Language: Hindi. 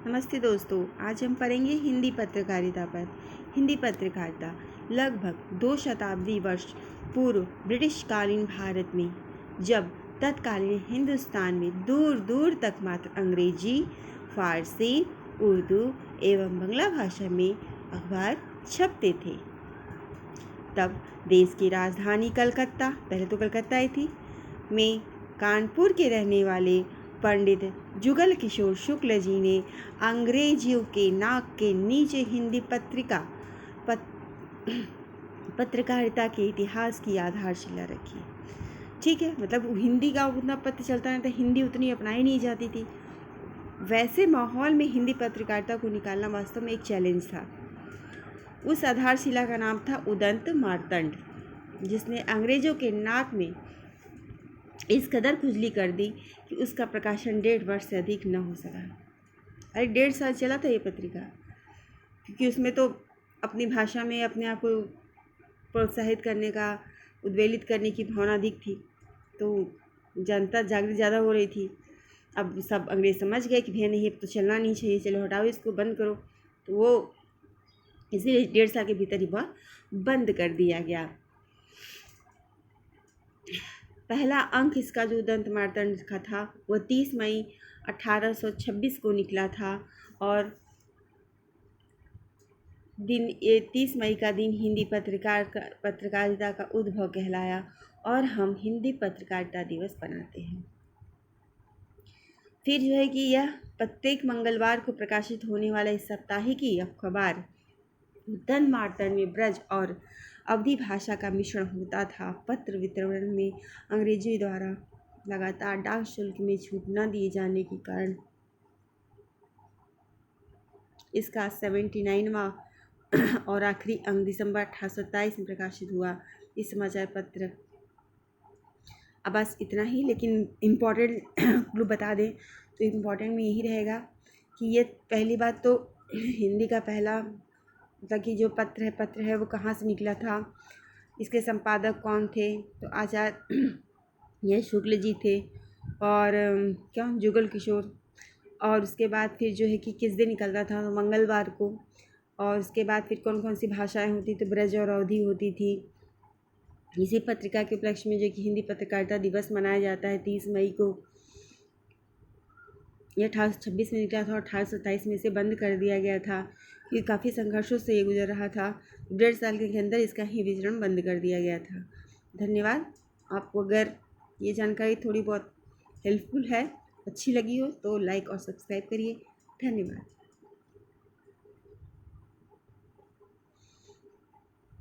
नमस्ते दोस्तों, आज हम पढ़ेंगे हिंदी पत्रकारिता पर। हिंदी पत्रकारिता लगभग 2 शताब्दी वर्ष पूर्व ब्रिटिश कालीन भारत में, जब तत्कालीन हिंदुस्तान में दूर दूर तक मात्र अंग्रेजी, फारसी, उर्दू एवं बंगला भाषा में अखबार छपते थे। तब देश की राजधानी कलकत्ता, पहले तो कलकत्ता ही थी, में कानपुर के रहने वाले पंडित जुगल किशोर शुक्ल जी ने अंग्रेजियों के नाक के नीचे हिंदी पत्रकारिता के इतिहास की आधारशिला रखी। ठीक है, मतलब हिंदी का उतना पता चलता नहीं था, हिंदी उतनी अपनाई नहीं जाती थी। वैसे माहौल में हिंदी पत्रकारिता को निकालना वास्तव में एक चैलेंज था। उस आधारशिला का नाम था उदंत मार्तंड, जिसने अंग्रेजों के नाक में इस कदर खुजली कर दी कि उसका प्रकाशन 1.5 वर्ष से अधिक न हो सका। अरे 1.5 साल चला था ये पत्रिका, क्योंकि उसमें तो अपनी भाषा में अपने आप को प्रोत्साहित करने का, उद्वेलित करने की भावना अधिक थी, तो जनता जागृत ज़्यादा हो रही थी। अब सब अंग्रेज समझ गए कि भैया नहीं, अब तो चलना नहीं चाहिए, चलो हटाओ इसको, बंद करो। तो वो इसीलिए 1.5 साल के भीतर ही वह बंद कर दिया गया। पहला अंक इसका जो उदंत मार्तंड का था वह 30 मई 1826 को निकला था, और 30 मई का दिन हिंदी पत्रकारिता का उद्भव कहलाया, और हम हिंदी पत्रकारिता दिवस मनाते हैं। फिर जो है कि यह प्रत्येक मंगलवार को प्रकाशित होने वाला इस साप्ताहिकी अखबार उदंत मार्तंड में ब्रज और अवधी भाषा का मिश्रण होता था। पत्र वितरण में अंग्रेजी द्वारा लगातार डाक शुल्क में छूट न दिए जाने के कारण इसका 79वां और आखिरी अंक दिसंबर 1827 में प्रकाशित हुआ। इस समाचार पत्र अब बस इतना ही, लेकिन इम्पॉर्टेंट क्लू बता दें तो इम्पॉर्टेंट में यही रहेगा कि ये पहली बात तो हिंदी का पहला मतलब कि जो पत्र है वो कहाँ से निकला था, इसके संपादक कौन थे, तो आचार्य यह शुक्ल जी थे, और क्या जुगल किशोर। और उसके बाद फिर जो है कि किस दिन निकलता था, तो मंगलवार को। और उसके बाद फिर कौन कौन सी भाषाएं होती, तो ब्रज और अवधी होती थी। इसी पत्रिका के उपलक्ष्य में जो कि हिंदी पत्रकारिता दिवस मनाया जाता है 30 मई को। यह 1826 में निकला था और 1827 में इसे बंद कर दिया गया था, क्योंकि काफ़ी संघर्षों से ये गुजर रहा था। 1.5 साल के अंदर इसका ही वितरण बंद कर दिया गया था। धन्यवाद। आपको अगर ये जानकारी थोड़ी बहुत हेल्पफुल है, अच्छी लगी हो, तो लाइक और सब्सक्राइब करिए। धन्यवाद।